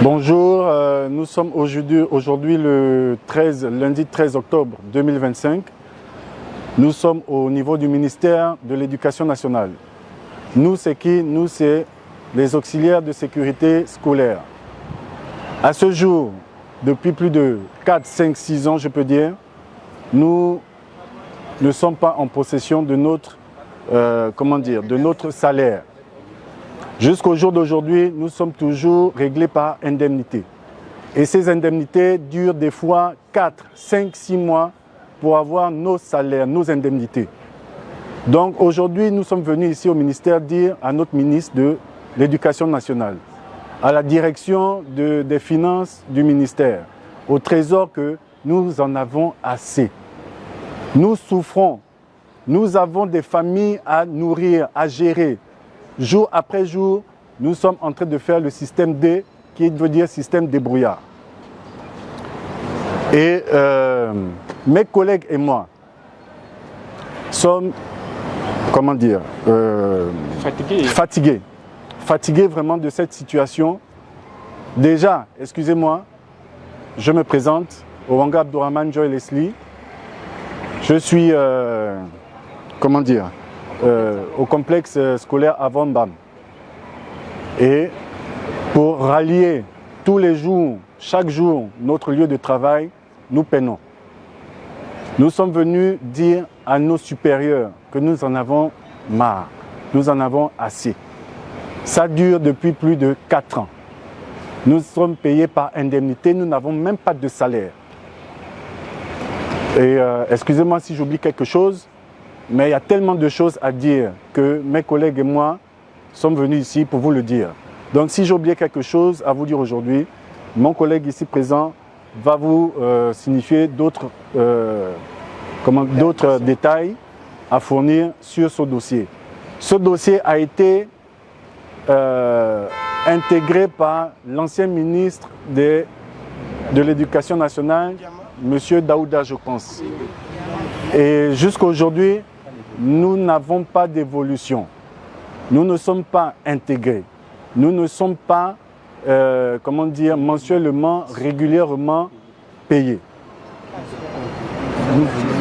Bonjour, nous sommes aujourd'hui le lundi 13 octobre 2025. Nous sommes au niveau du ministère de l'Éducation nationale. Nous, c'est qui? Nous, c'est les auxiliaires de sécurité scolaire. À ce jour, depuis plus de 4, 5, 6 ans, je peux dire, nous ne sommes pas en possession de notre, de notre salaire. Jusqu'au jour d'aujourd'hui, nous sommes toujours réglés par indemnité. Et ces indemnités durent des fois 4, 5, 6 mois pour avoir nos salaires, nos indemnités. Donc aujourd'hui, nous sommes venus ici au ministère dire à notre ministre de l'Éducation nationale, à la direction des finances du ministère, au trésor que nous en avons assez. Nous souffrons, nous avons des familles à nourrir, à gérer. Jour après jour, nous sommes en train de faire le système D, qui veut dire système débrouillard. Et mes collègues et moi sommes, fatigués vraiment de cette situation. Déjà, excusez-moi, je me présente, Owanga Abdourahmane Joy Leslie. Je suis, au complexe scolaire Avon-Bam. Et pour rallier tous les jours, chaque jour, notre lieu de travail, nous peinons. Nous sommes venus dire à nos supérieurs que nous en avons marre, nous en avons assez. Ça dure depuis plus de 4 ans. Nous sommes payés par indemnité, nous n'avons même pas de salaire. Et excusez-moi si j'oublie quelque chose, mais il y a tellement de choses à dire que mes collègues et moi sommes venus ici pour vous le dire. Donc si j'ai oublié quelque chose à vous dire aujourd'hui, mon collègue ici présent va vous signifier d'autres détails à fournir sur ce dossier. Ce dossier a été intégré par l'ancien ministre de l'Éducation nationale, M. Daouda, je pense. Et jusqu'à aujourd'hui, nous n'avons pas d'évolution. Nous ne sommes pas intégrés. Nous ne sommes pas, mensuellement, régulièrement payés.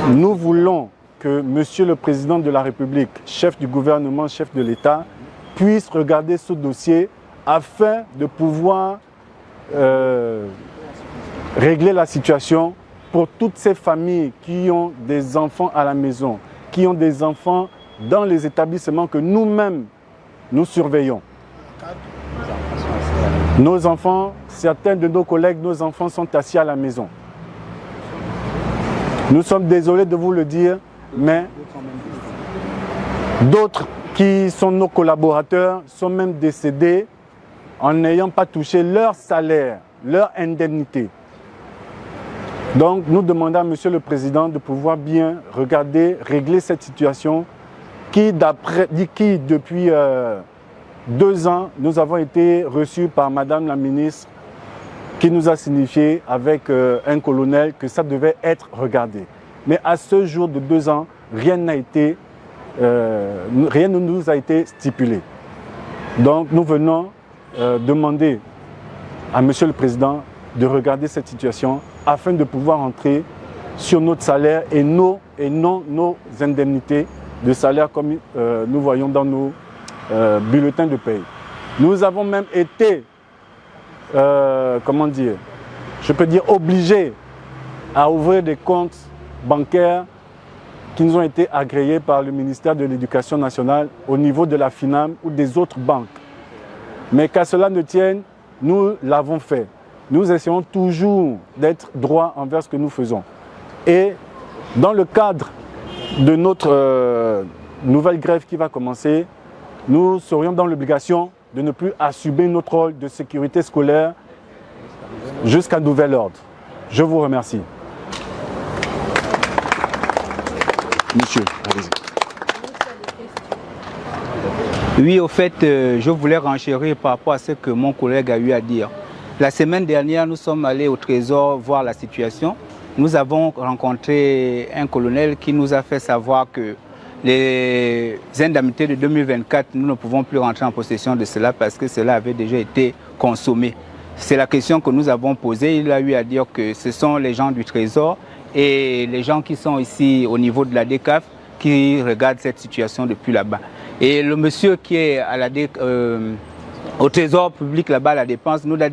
Nous voulons que Monsieur le Président de la République, chef du gouvernement, chef de l'État, puisse regarder ce dossier afin de pouvoir régler la situation pour toutes ces familles qui ont des enfants à la maison, qui ont des enfants dans les établissements que nous-mêmes, nous surveillons. Nos enfants, certains de nos collègues, nos enfants sont assis à la maison. Nous sommes désolés de vous le dire, mais d'autres qui sont nos collaborateurs sont même décédés en n'ayant pas touché leur salaire, leur indemnité. Donc, nous demandons à Monsieur le Président de pouvoir bien regarder, régler cette situation qui depuis 2 ans, nous avons été reçus par Madame la ministre qui nous a signifié avec un colonel que ça devait être regardé. Mais à ce jour de 2 ans, rien ne nous a été stipulé. Donc, nous venons demander à Monsieur le Président de regarder cette situation afin de pouvoir entrer sur notre salaire et non nos indemnités de salaire comme nous voyons dans nos bulletins de paye. Nous avons même été, obligés à ouvrir des comptes bancaires qui nous ont été agréés par le ministère de l'Éducation nationale au niveau de la FINAM ou des autres banques. Mais qu'à cela ne tienne, nous l'avons fait. Nous essayons toujours d'être droits envers ce que nous faisons. Et dans le cadre de notre nouvelle grève qui va commencer, nous serions dans l'obligation de ne plus assumer notre rôle de sécurité scolaire jusqu'à nouvel ordre. Je vous remercie. Monsieur, allez-y. Oui, au fait, je voulais renchérir par rapport à ce que mon collègue a eu à dire. La semaine dernière, nous sommes allés au Trésor voir la situation. Nous avons rencontré un colonel qui nous a fait savoir que les indemnités de 2024, nous ne pouvons plus rentrer en possession de cela parce que cela avait déjà été consommé. C'est la question que nous avons posée. Il a eu à dire que ce sont les gens du Trésor et les gens qui sont ici au niveau de la DECAF qui regardent cette situation depuis là-bas. Et le monsieur qui est à au Trésor public là-bas à la dépense nous a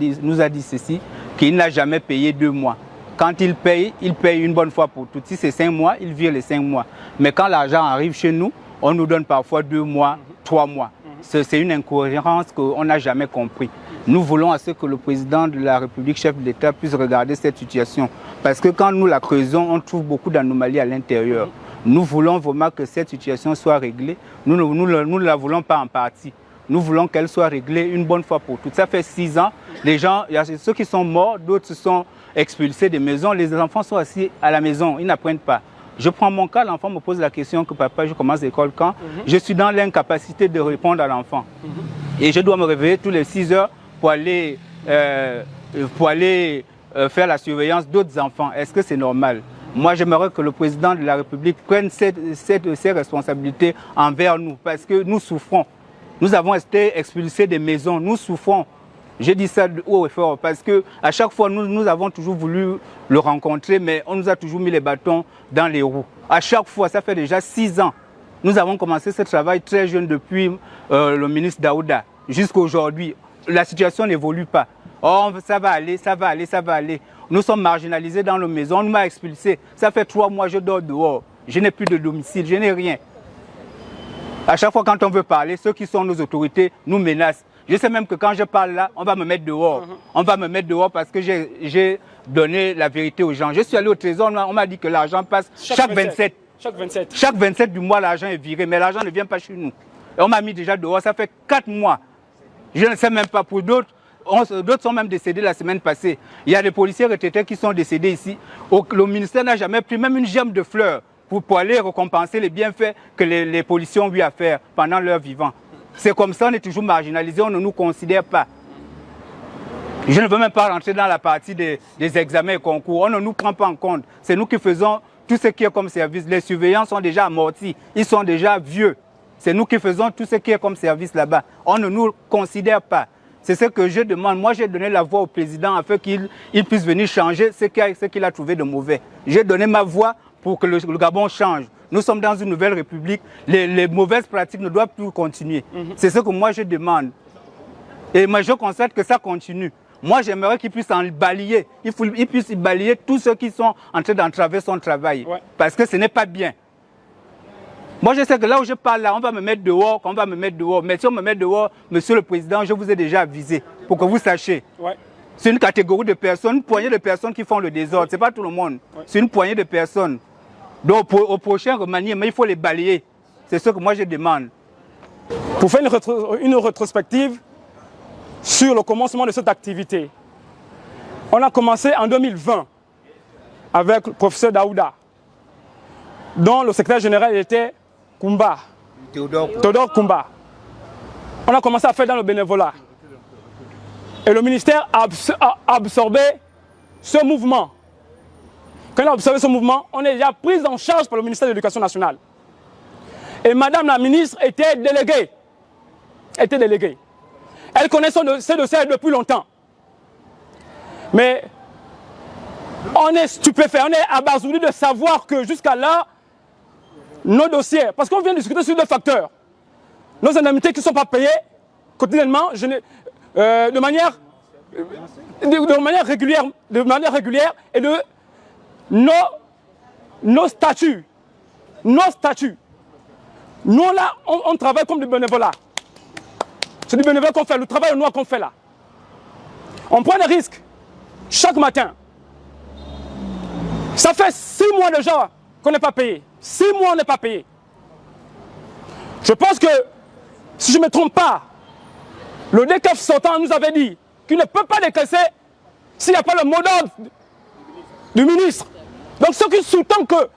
dit ceci, qu'il n'a jamais payé 2 mois. Quand il paye une bonne fois pour toutes. Si c'est 5 mois, il vire les 5 mois. Mais quand l'argent arrive chez nous, on nous donne parfois 2 mois, 3 mois. C'est une incohérence qu'on n'a jamais compris. Nous voulons à ce que le président de la République, chef de l'État, puisse regarder cette situation. Parce que quand nous la creusons, on trouve beaucoup d'anomalies à l'intérieur. Nous voulons vraiment que cette situation soit réglée. Nous ne la voulons pas en partie. Nous voulons qu'elle soit réglée une bonne fois pour toutes. Ça fait 6 ans. Les gens, il y a ceux qui sont morts, d'autres se sont expulsés des maisons. Les enfants sont assis à la maison, ils n'apprennent pas. Je prends mon cas, l'enfant me pose la question que papa, je commence l'école quand? Je suis dans l'incapacité de répondre à l'enfant. Et je dois me réveiller tous les 6 heures pour aller faire la surveillance d'autres enfants. Est-ce que c'est normal? Moi, j'aimerais que le président de la République prenne ses responsabilités envers nous, parce que nous souffrons. Nous avons été expulsés des maisons, nous souffrons. J'ai dit ça haut et fort, parce qu'à chaque fois, nous avons toujours voulu le rencontrer, mais on nous a toujours mis les bâtons dans les roues. À chaque fois, ça fait déjà 6 ans. Nous avons commencé ce travail très jeune depuis le ministre Daouda jusqu'à aujourd'hui. La situation n'évolue pas. Oh, ça va aller, ça va aller, ça va aller. Nous sommes marginalisés dans nos maisons, on m'a expulsé. Ça fait 3 mois, je dors dehors. Je n'ai plus de domicile, je n'ai rien. À chaque fois, quand on veut parler, ceux qui sont nos autorités nous menacent. Je sais même que quand je parle là, on va me mettre dehors. On va me mettre dehors parce que j'ai donné la vérité aux gens. Je suis allé au Trésor, on m'a dit que l'argent passe chaque 27. Chaque 27 du mois, l'argent est viré, mais l'argent ne vient pas chez nous. Et on m'a mis déjà dehors, ça fait 4 mois. Je ne sais même pas pour d'autres. D'autres sont même décédés la semaine passée. Il y a des policiers retraités qui sont décédés ici. Le ministère n'a jamais pris même une gemme de fleurs pour aller récompenser les bienfaits que les policiers ont eu à faire pendant leur vivant. C'est comme ça, on est toujours marginalisés, on ne nous considère pas. Je ne veux même pas rentrer dans la partie des examens et concours. On ne nous prend pas en compte. C'est nous qui faisons tout ce qui est comme service. Les surveillants sont déjà amortis, ils sont déjà vieux. C'est nous qui faisons tout ce qui est comme service là-bas. On ne nous considère pas. C'est ce que je demande. Moi, j'ai donné la voix au président afin qu'il puisse venir changer ce qu'il a trouvé de mauvais. J'ai donné ma voix pour que le Gabon change. Nous sommes dans une nouvelle république. Les mauvaises pratiques ne doivent plus continuer. C'est ce que moi, je demande. Et moi, je constate que ça continue. Moi, j'aimerais qu'il puisse en balayer. Il puisse balayer tous ceux qui sont en train d'entraver son travail. Ouais. Parce que ce n'est pas bien. Moi, je sais que là où je parle, là, on va me mettre dehors, Mais si on me met dehors, monsieur le président, je vous ai déjà avisé pour que vous sachiez. Ouais. C'est une catégorie de personnes, une poignée de personnes qui font le désordre. Ce n'est pas tout le monde. Ouais. C'est une poignée de personnes. Donc, au prochain remaniement, il faut les balayer. C'est ce que moi, je demande. Pour faire une rétrospective sur le commencement de cette activité, on a commencé en 2020 avec le professeur Daouda, dont le secrétaire général était Kumba, Théodore Kumba. On a commencé à faire dans le bénévolat. Et le ministère a absorbé ce mouvement. Quand on a observé ce mouvement, on est déjà pris en charge par le ministère de l'Éducation nationale. Et madame la ministre était déléguée. Elle connaît ce dossier depuis longtemps. Mais on est stupéfait, on est abasourdi de savoir que jusqu'à là, nos dossiers, parce qu'on vient discuter sur 2 facteurs. Nos indemnités qui ne sont pas payées quotidiennement, de manière régulière, et de nos statuts. Nous là, on travaille comme du bénévolat. C'est du bénévolat qu'on fait, le travail noir qu'on fait là. On prend des risques chaque matin. Ça fait 6 mois déjà qu'on n'est pas payé. 6 mois on n'est pas payé. Je pense que, si je ne me trompe pas, le DECAF sortant nous avait dit qu'il ne peut pas décaisser s'il n'y a pas le mot d'ordre du ministre. Donc ce qui sous-tend que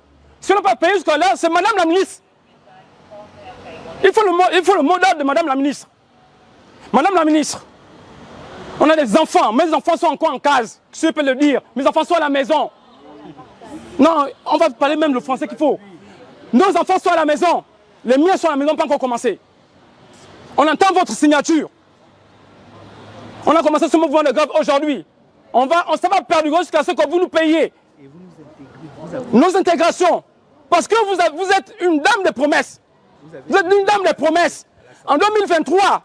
si on n'a pas payé jusqu'à là, c'est madame la ministre. Il faut le mot d'ordre de madame la ministre. Madame la ministre, on a des enfants, mes enfants sont encore en case, si je peux le dire. Mes enfants sont à la maison. Non, on va parler même le français qu'il faut. Nos enfants sont à la maison. Les miens sont à la maison, pas encore commencé. On entend votre signature. On a commencé ce mouvement de grève aujourd'hui. Ça va perdurer jusqu'à ce que vous nous payiez. Et vous nous intégrez, nos intégrations. Parce que vous êtes une dame de promesses. Vous êtes une dame de promesses. En 2023,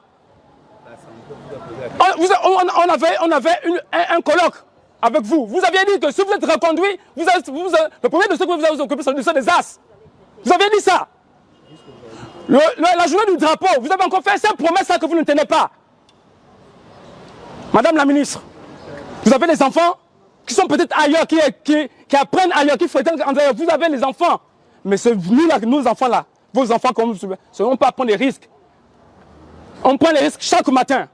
on avait un colloque avec vous. Vous aviez dit que si vous êtes reconduit, le premier dossier que vous avez occupé, c'est le dossier des As. Vous aviez dit ça. La journée du drapeau, vous avez encore fait cette promesse-là que vous ne tenez pas. Madame la ministre, vous avez des enfants qui sont peut-être ailleurs, qui apprennent ailleurs, qui fréquentent ailleurs. Vous avez les enfants. Mais nos enfants-là, vos enfants, on ne peut pas prendre des risques. On prend les risques chaque matin.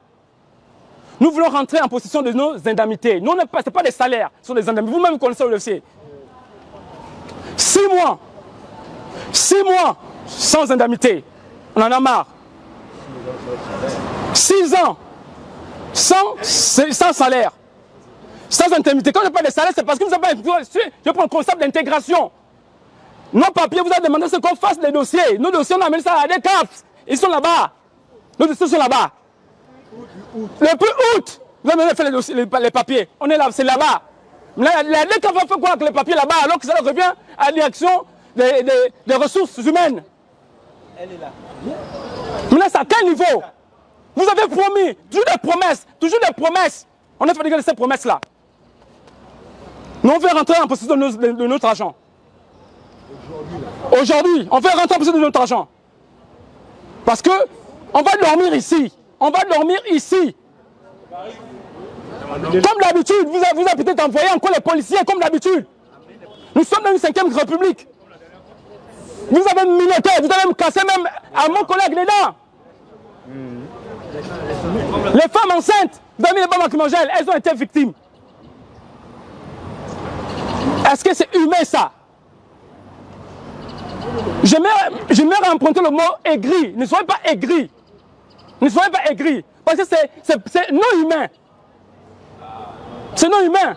Nous voulons rentrer en possession de nos indemnités. Nous, ce n'est pas des salaires, ce sont des indemnités. Vous-même connaissez le dossier. 6 mois. 6 mois sans indemnité. On en a marre. 6 ans sans salaire. Sans indemnité. Quand je parle de salaire, c'est parce que vous avez je prends le concept d'intégration. Nos papiers, vous avez demandé ce qu'on fasse des dossiers. Nos dossiers, on a mis ça à des cartes. Ils sont là-bas. Nos dossiers sont là-bas. Depuis août, vous avez fait les papiers. On est là, c'est là-bas. La DECAF va faire quoi avec les papiers là-bas alors que ça revient à la direction des ressources humaines? Elle est là. Maintenant, c'est à quel niveau? Vous avez promis, toujours des promesses. On est fatigué de ces promesses-là. Nous, on veut rentrer en possession de notre argent. Aujourd'hui, on veut rentrer en possession de notre argent. Parce que on va dormir ici. On va dormir ici. Comme d'habitude, vous avez peut-être envoyé encore les policiers comme d'habitude. Nous sommes dans une 5e République. Vous avez militaire, vous allez me casser même à mon collègue les dents. Les femmes enceintes, vous avez mis les bombes lacrymogènes, elles ont été victimes. Est-ce que c'est humain ça? J'aimerais emprunter le mot aigri. Ne soyez pas aigri. Ne soyez pas aigri. Parce que c'est non humain. C'est non humain.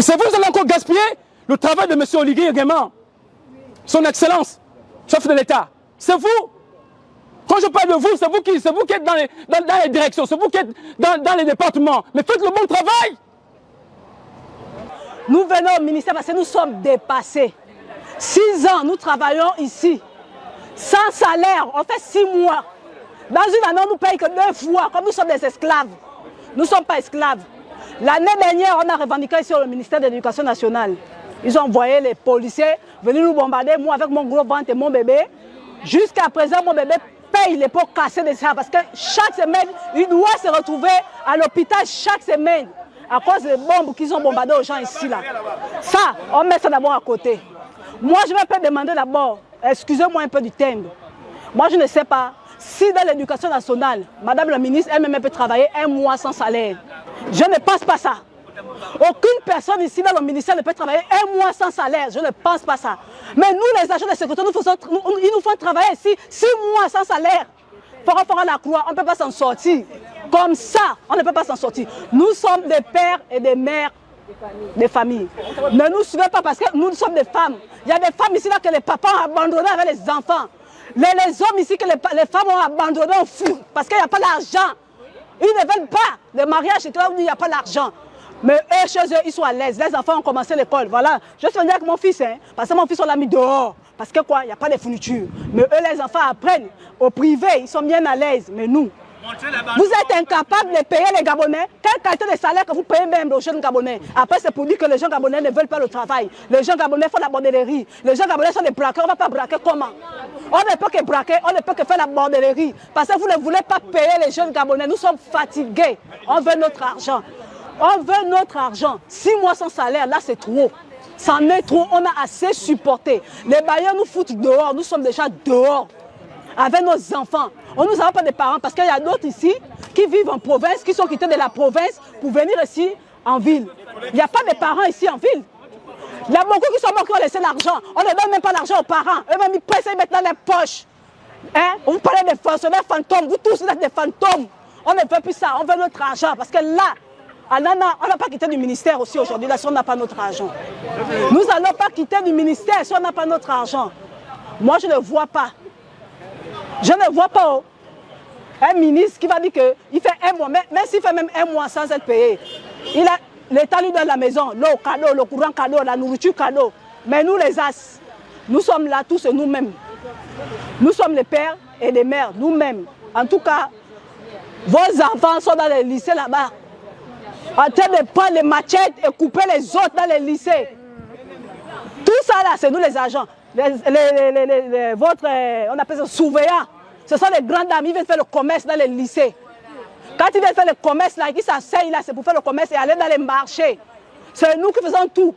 C'est vous qui allez encore gaspiller le travail de M. Oligui également. Son Excellence, chef de l'État. C'est vous. Quand je parle de vous, c'est vous qui êtes dans les directions, c'est vous qui êtes dans les départements. Mais faites le bon travail. Nous venons au ministère parce que nous sommes dépassés. 6 ans, nous travaillons ici. Sans salaire, on fait 6 mois. Dans une année, on nous paye que 2 fois, comme nous sommes des esclaves. Nous ne sommes pas esclaves. L'année dernière, on a revendiqué sur le ministère de l'Éducation nationale. Ils ont envoyé les policiers venir nous bombarder, moi avec mon gros ventre et mon bébé. Jusqu'à présent, mon bébé paye les pots cassés de ça parce que chaque semaine, il doit se retrouver à l'hôpital chaque semaine à cause des bombes qu'ils ont bombardées aux gens ici. Là. Ça, on met ça d'abord à côté. Moi, je vais peut-être demander d'abord, excusez-moi un peu du thème. Moi, je ne sais pas si dans l'éducation nationale, Madame la ministre elle-même peut travailler 1 mois sans salaire. Je ne pense pas ça. Aucune personne ici dans le ministère ne peut travailler 1 mois sans salaire. Je ne pense pas ça. Mais nous, les agents de sécurité, ils nous font travailler ici 6 mois sans salaire. Fera la croix, on ne peut pas s'en sortir. Comme ça, on ne peut pas s'en sortir. Nous sommes des pères et des mères des familles. Ne nous suivez pas parce que nous sommes des femmes. Il y a des femmes ici là que les papas ont abandonnées avec les enfants. Les hommes ici que les femmes ont abandonnés au fou parce qu'il n'y a pas d'argent. Ils ne veulent pas de mariage là où il n'y a pas d'argent. Mais eux, chez eux, ils sont à l'aise. Les enfants ont commencé l'école. Voilà. Je suis venu avec mon fils, hein, parce que mon fils, on l'a mis dehors. Parce que quoi, il n'y a pas de fournitures. Mais eux, les enfants apprennent. Au privé, ils sont bien à l'aise. Mais nous, vous êtes incapables de payer les Gabonais. Quelle qualité de salaire que vous payez même aux jeunes Gabonais? Après, c'est pour dire que les jeunes Gabonais ne veulent pas le travail. Les jeunes Gabonais font la bordellerie. Les jeunes Gabonais sont des braqueurs. On ne va pas braquer comment? On ne peut que braquer, on ne peut que faire la bordellerie. Parce que vous ne voulez pas payer les jeunes Gabonais. Nous sommes fatigués. On veut notre argent. On veut notre argent. 6 mois sans salaire, là c'est trop. C'en est trop, on a assez supporté. Les bailleurs nous foutent dehors, nous sommes déjà dehors. Avec nos enfants. On nous a pas de parents parce qu'il y a d'autres ici qui vivent en province, qui sont quittés de la province pour venir ici en ville. Il n'y a pas de parents ici en ville. Il y a beaucoup qui sont morts qui ont laissé l'argent. On ne donne même pas l'argent aux parents. Eux-mêmes ils pressent, ils mettent dans les poches. Hein? Vous parlez des fonctionnaires fantômes, vous tous vous êtes des fantômes. On ne veut plus ça, on veut notre argent parce que là, on n'a pas quitté du ministère aussi aujourd'hui, là, si on n'a pas notre argent. Nous n'allons pas quitter du ministère si on n'a pas notre argent. Moi, je ne vois pas. Je ne vois pas un ministre qui va dire qu'il fait un mois, même s'il fait même un mois sans être payé. L'État lui donne la maison, l'eau cadeau, le courant cadeau, la nourriture cadeau. Mais nous les As, nous sommes là tous nous-mêmes. Nous sommes les pères et les mères, nous-mêmes. En tout cas, vos enfants sont dans les lycées là-bas, en train de prendre les machettes et couper les autres dans les lycées. Tout ça là, c'est nous les agents. On appelle ça surveillants. Ce sont les grandes dames, ils viennent faire le commerce dans les lycées. Quand ils viennent faire le commerce là, ils s'asseyent là, c'est pour faire le commerce et aller dans les marchés. C'est nous qui faisons tout.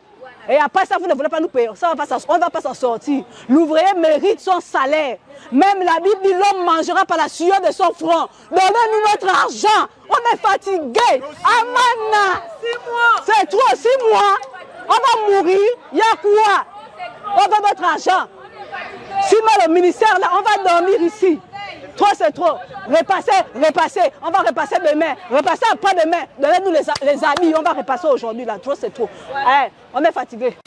Et après ça, vous ne voulez pas nous payer. Ça, on ne va pas s'en sortir. L'ouvrier mérite son salaire. Même la Bible dit l'homme mangera par la sueur de son front. Donnez-nous notre argent. On est fatigué. Amana. 6 mois. C'est trop, 6 mois. On va mourir. Il y a quoi? On veut notre argent. Si mal au ministère, là, on va dormir ici. Trop, c'est trop. Repasser. On va repasser demain. Repasser après-demain. Donnez-nous les habits. On va repasser aujourd'hui. Là. Trop, c'est trop. On est fatigué.